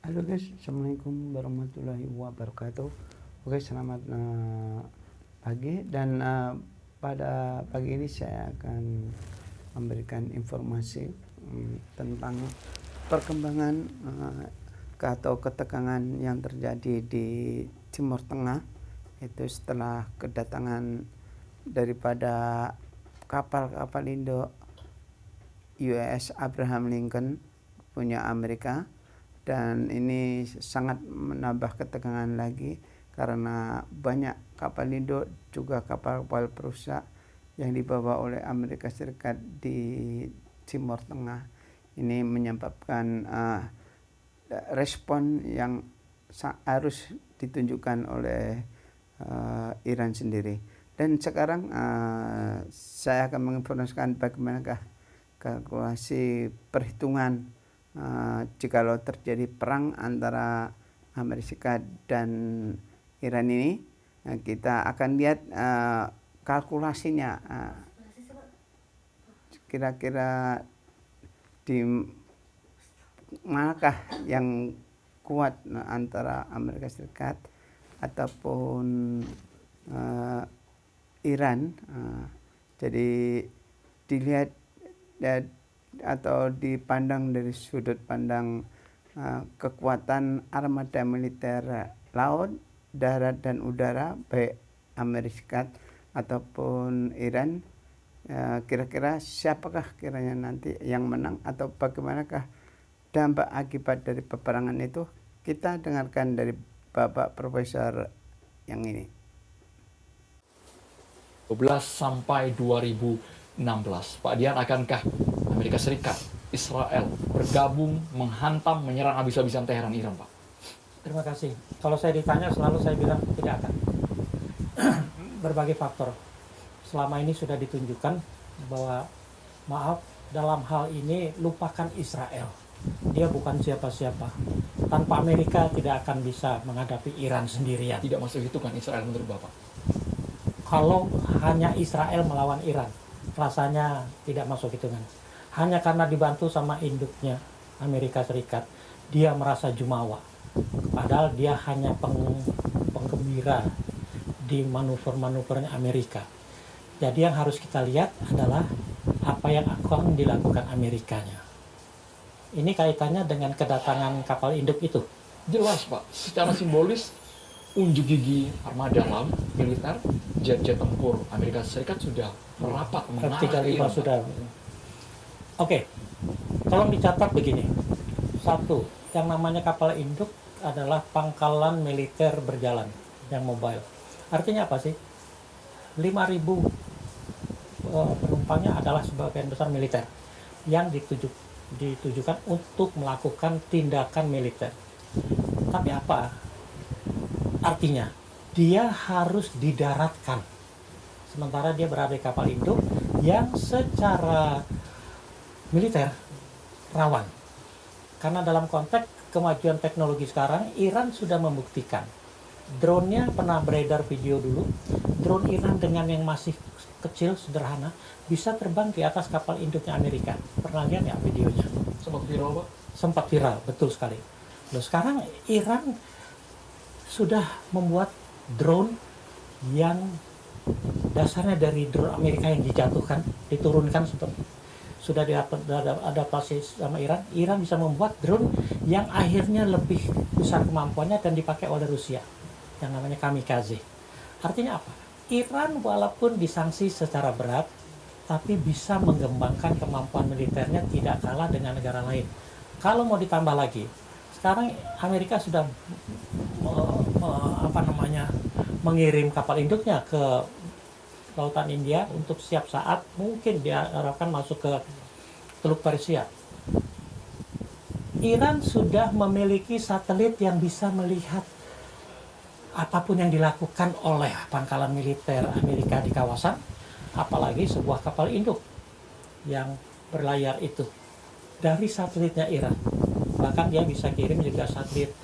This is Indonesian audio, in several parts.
Halo guys, assalamualaikum warahmatullahi wabarakatuh. Oke, selamat pagi dan pada pagi ini saya akan memberikan informasi tentang perkembangan atau ketegangan yang terjadi di Timur Tengah, itu setelah kedatangan daripada kapal-kapal Indo USS Abraham Lincoln punya Amerika. Dan ini sangat menambah ketegangan lagi karena banyak kapal Indo juga kapal-kapal perusak yang dibawa oleh Amerika Serikat di Timur Tengah. Ini menyebabkan respon yang harus ditunjukkan oleh Iran sendiri. Dan sekarang saya akan menginformasikan bagaimanakah kalkulasi perhitungan jikalau terjadi perang antara Amerika Serikat dan Iran ini. Kita akan lihat kalkulasinya, kira-kira di manakah yang kuat antara Amerika Serikat ataupun Iran. Jadi dilihat atau dipandang dari sudut pandang kekuatan armada militer laut, darat dan udara baik Amerika Serikat ataupun Iran. Kira-kira siapakah kiranya nanti yang menang atau bagaimanakah dampak akibat dari peperangan itu? Kita dengarkan dari Bapak Profesor yang ini. 12 sampai 2016. Pak Dian, akankah Amerika Serikat, Israel bergabung menghantam, menyerang habis-habisan Teheran, Iran, Pak? Terima kasih. Kalau saya ditanya selalu saya bilang tidak akan. Berbagai faktor. Selama ini sudah ditunjukkan bahwa maaf, dalam hal ini lupakan Israel. Dia bukan siapa-siapa. Tanpa Amerika tidak akan bisa menghadapi Iran sendirian. Tidak masuk hitungan Israel menurut Bapak? Kalau hanya Israel melawan Iran, rasanya tidak masuk hitungan. Hanya karena dibantu sama induknya Amerika Serikat, dia merasa jumawa. Padahal dia hanya penggembira di manuver-manuvernya Amerika. Jadi yang harus kita lihat adalah apa yang akan dilakukan Amerikanya. Ini kaitannya dengan kedatangan kapal induk itu. Jelas, Pak. Secara simbolis, unjuk gigi armada laut militer, jet-jet tempur Amerika Serikat sudah merapat mengarah ke Iran. Sudah. Oke, tolong dicatat begini. Satu, yang namanya kapal induk adalah pangkalan militer berjalan yang mobile. Artinya apa sih? 5.000 penumpangnya adalah sebagian besar militer yang ditujukan untuk melakukan tindakan militer. Tapi apa artinya? Dia harus didaratkan. Sementara dia berada di kapal induk yang secara militer rawan. Karena dalam konteks kemajuan teknologi sekarang, Iran sudah membuktikan. Drone-nya pernah beredar video dulu. Drone Iran dengan yang masih kecil, sederhana, bisa terbang di atas kapal induknya Amerika. Pernah lihat ya videonya? Sempat viral, Pak? Sempat viral, betul sekali. Loh, sekarang Iran sudah membuat drone yang dasarnya dari drone Amerika yang dijatuhkan, diturunkan sudah diadaptasi sama Iran. Iran bisa membuat drone yang akhirnya lebih besar kemampuannya dan dipakai oleh Rusia, yang namanya kamikaze. Artinya apa? Iran walaupun disanksi secara berat, tapi bisa mengembangkan kemampuan militernya tidak kalah dengan negara lain. Kalau mau ditambah lagi, sekarang Amerika sudah mengirim kapal induknya ke Lautan India untuk siap saat mungkin diharapkan masuk ke Teluk Persia. Iran sudah memiliki satelit yang bisa melihat apapun yang dilakukan oleh pangkalan militer Amerika di kawasan, apalagi sebuah kapal induk yang berlayar itu dari satelitnya Iran. Bahkan dia bisa kirim juga satelit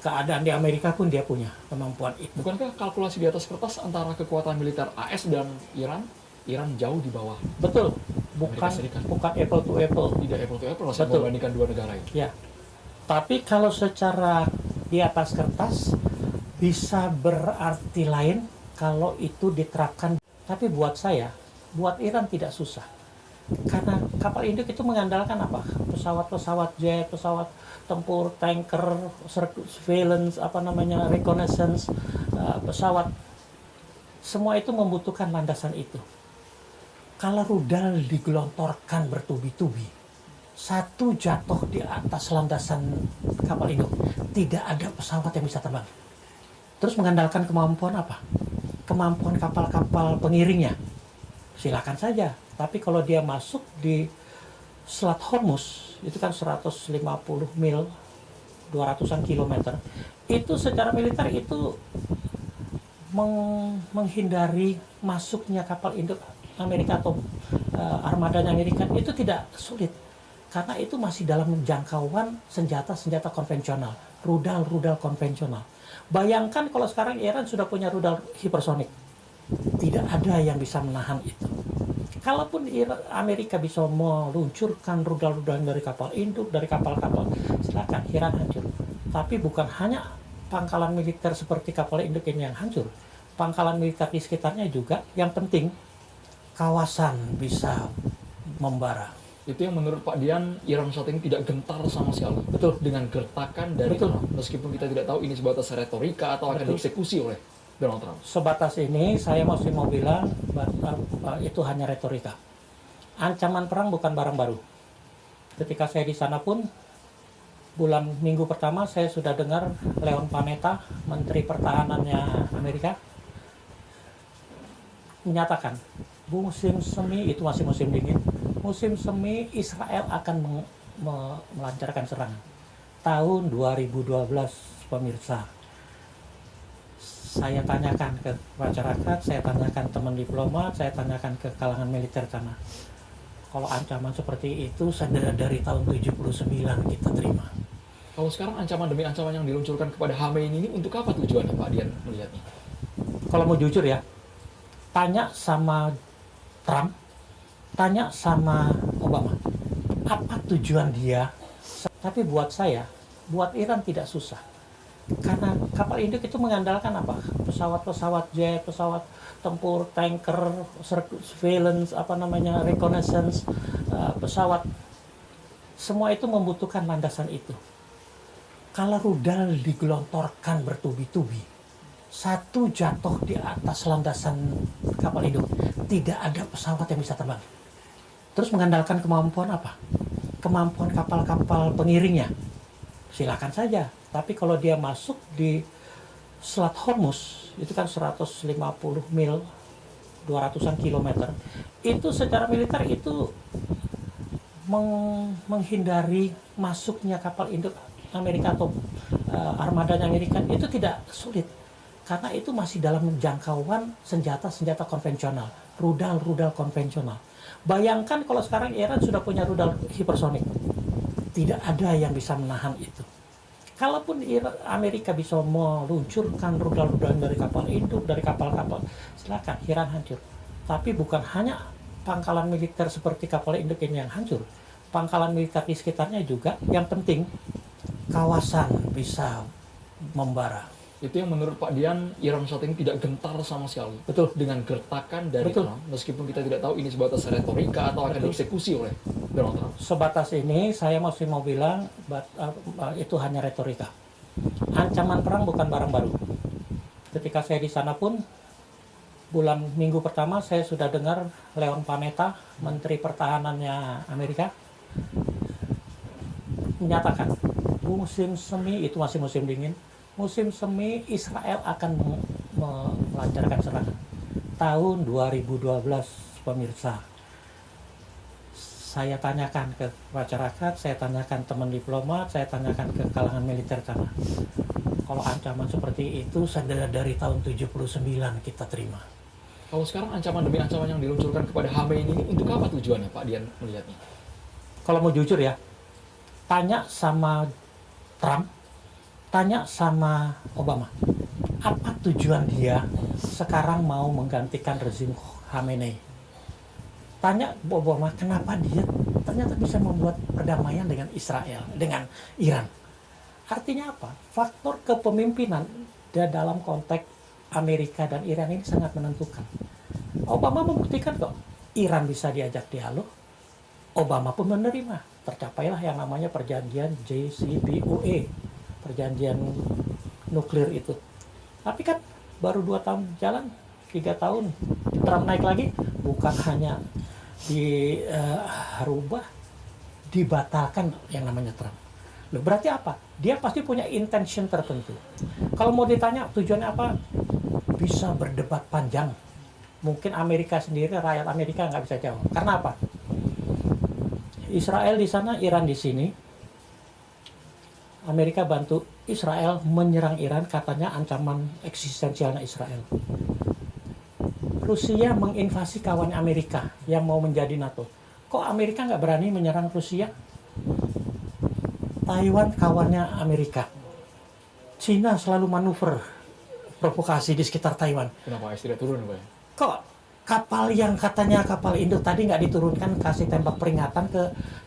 keadaan di Amerika pun dia punya kemampuan itu. Bukankah kalkulasi di atas kertas antara kekuatan militer AS dan Iran jauh di bawah? Betul, bukan apple to apple. Tidak apple to apple, saya membandingkan dua negara itu. Ya, Tapi kalau secara di atas kertas bisa berarti lain kalau itu diterapkan. Tapi buat saya, buat Iran tidak susah. Karena kapal induk itu mengandalkan apa? Pesawat-pesawat jet, pesawat tempur, tanker, surveillance, reconnaissance, pesawat. Semua itu membutuhkan landasan itu. Kalau rudal digelontorkan bertubi-tubi, satu jatuh di atas landasan kapal induk, tidak ada pesawat yang bisa terbang. Terus mengandalkan kemampuan apa? Kemampuan kapal-kapal pengiringnya. Silakan saja. Tapi kalau dia masuk di Selat Hormuz, itu kan 150 mil, 200-an kilometer, itu secara militer itu menghindari masuknya kapal induk Amerika atau armadanya Amerika itu tidak sulit. Karena itu masih dalam jangkauan senjata-senjata konvensional, rudal-rudal konvensional. Bayangkan kalau sekarang Iran sudah punya rudal hipersonik. Tidak ada yang bisa menahan itu. Kalaupun Amerika bisa meluncurkan rudal-rudal dari kapal induk, dari kapal-kapal, silakan, Iran hancur. Tapi bukan hanya pangkalan militer seperti kapal induk ini yang hancur. Pangkalan militer di sekitarnya juga, yang penting kawasan bisa membara. Itu yang menurut Pak Dian, Iran saat ini tidak gentar sama sekali. Betul. Dengan gertakan dari Betul. Trump. Meskipun kita tidak tahu ini sebatas retorika atau akan Betul. dieksekusi oleh Donald Trump. Sebatas ini saya masih mau bilang itu hanya retorika. Ancaman perang bukan barang baru. Ketika saya di sana pun, minggu pertama saya sudah dengar Leon Panetta, Menteri Pertahanannya Amerika, menyatakan musim semi itu masih musim dingin. Musim semi Israel akan melancarkan serangan. Tahun 2012, pemirsa. Saya tanyakan ke masyarakat, saya tanyakan teman diplomat, saya tanyakan ke kalangan militer sana. Kalau ancaman seperti itu dari tahun 79 kita terima. Kalau sekarang ancaman demi ancaman yang diluncurkan kepada Khamenei ini untuk apa tujuannya Pak Dian melihatnya? Kalau mau jujur ya, tanya sama Trump, tanya sama Obama, apa tujuan dia? Tapi buat saya, buat Iran tidak susah. Karena kapal induk itu mengandalkan apa? Pesawat-pesawat jet, pesawat tempur, tanker, surveillance, reconnaissance, pesawat. Semua itu membutuhkan landasan itu. Kalau rudal digelontorkan bertubi-tubi, satu jatuh di atas landasan kapal induk, tidak ada pesawat yang bisa terbang. Terus mengandalkan kemampuan apa? Kemampuan kapal-kapal pengiringnya. Silakan saja. Tapi kalau dia masuk di Selat Hormuz, itu kan 150 mil, 200-an kilometer, itu secara militer itu menghindari masuknya kapal induk Amerika atau armadanya Amerika itu tidak sulit. Karena itu masih dalam jangkauan senjata-senjata konvensional, rudal-rudal konvensional. Bayangkan kalau sekarang Iran sudah punya rudal hipersonik. Tidak ada yang bisa menahan itu. Kalaupun Amerika bisa meluncurkan rudal-rudal dari kapal induk, dari kapal-kapal, silakan, Iran hancur. Tapi bukan hanya pangkalan militer seperti kapal induk ini yang hancur. Pangkalan militer di sekitarnya juga, yang penting kawasan bisa membara. Itu yang menurut Pak Dian, Iran saat ini tidak gentar sama sekali. Betul. Dengan gertakan dari Betul. Trump, meskipun kita tidak tahu ini sebatas retorika atau akan Betul. dieksekusi oleh Donald Trump. Sebatas ini saya masih mau bilang itu hanya retorika. Ancaman perang bukan barang baru. Ketika saya di sana pun, minggu pertama saya sudah dengar Leon Panetta, Menteri Pertahanannya Amerika, menyatakan musim semi itu masih musim dingin. Musim semi Israel akan melancarkan serangan. Tahun 2012, pemirsa. Saya tanyakan ke masyarakat, saya tanyakan teman diplomat, saya tanyakan ke kalangan militer sana. Kalau ancaman seperti itu dari tahun 79 kita terima. Kalau sekarang ancaman demi ancaman yang diluncurkan kepada Khamenei ini untuk apa tujuannya Pak Dian melihatnya? Kalau mau jujur ya, tanya sama Trump, tanya sama Obama, apa tujuan dia sekarang mau menggantikan rezim Khamenei? Tanya Obama, kenapa dia ternyata bisa membuat perdamaian dengan Israel, dengan Iran. Artinya apa? Faktor kepemimpinan dalam konteks Amerika dan Iran ini sangat menentukan. Obama membuktikan kok, Iran bisa diajak dialog, Obama pun menerima. Tercapailah yang namanya perjanjian JCPOA, perjanjian nuklir itu. Tapi kan baru 2 tahun jalan, 3 tahun, Trump naik lagi, bukan hanya dirubah, dibatalkan yang namanya Trump. Loh, berarti apa? Dia pasti punya intention tertentu. Kalau mau ditanya tujuannya apa, bisa berdebat panjang. Mungkin Amerika sendiri, rakyat Amerika nggak bisa jawab. Karena apa? Israel di sana, Iran di sini. Amerika bantu Israel menyerang Iran, katanya ancaman eksistensialnya Israel. Rusia menginvasi kawan Amerika yang mau menjadi NATO. Kok Amerika nggak berani menyerang Rusia? Taiwan kawannya Amerika. Cina selalu manuver provokasi di sekitar Taiwan. Kenapa AS tidak turun, Pak? Kok kapal yang katanya kapal induk tadi nggak diturunkan, kasih tembak peringatan ke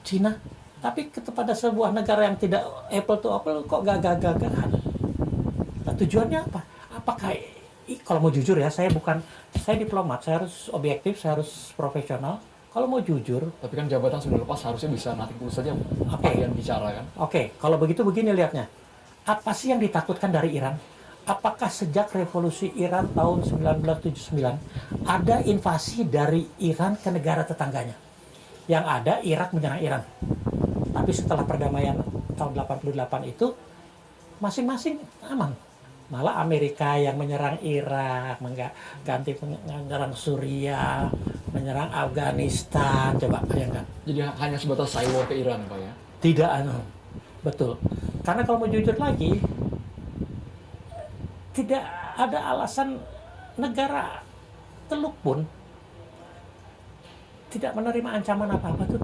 Cina, tapi kepada sebuah negara yang tidak apple to apple kok gagah-gagahan. Nah, tujuannya apa? Apakah, kalau mau jujur ya, saya diplomat, saya harus objektif, saya harus profesional. Kalau mau jujur, Tapi kan jabatan sudah lepas, harusnya bisa nating tulus saja kalian bicara kan. Oke, kalau begitu begini lihatnya. Apa sih yang ditakutkan dari Iran? Apakah sejak revolusi Iran tahun 1979 ada invasi dari Iran ke negara tetangganya? Yang ada Irak menyerang Iran. Tapi setelah perdamaian tahun 88 itu masing-masing aman. Malah Amerika yang menyerang Irak, ganti menyerang Suriah, menyerang Afghanistan, coba bayangkan. Jadi hanya sebatas cyber ke Iran, Pak ya? Tidak, betul. Karena kalau mau jujur lagi, tidak ada alasan negara Teluk pun tidak menerima ancaman apa-apa tuh.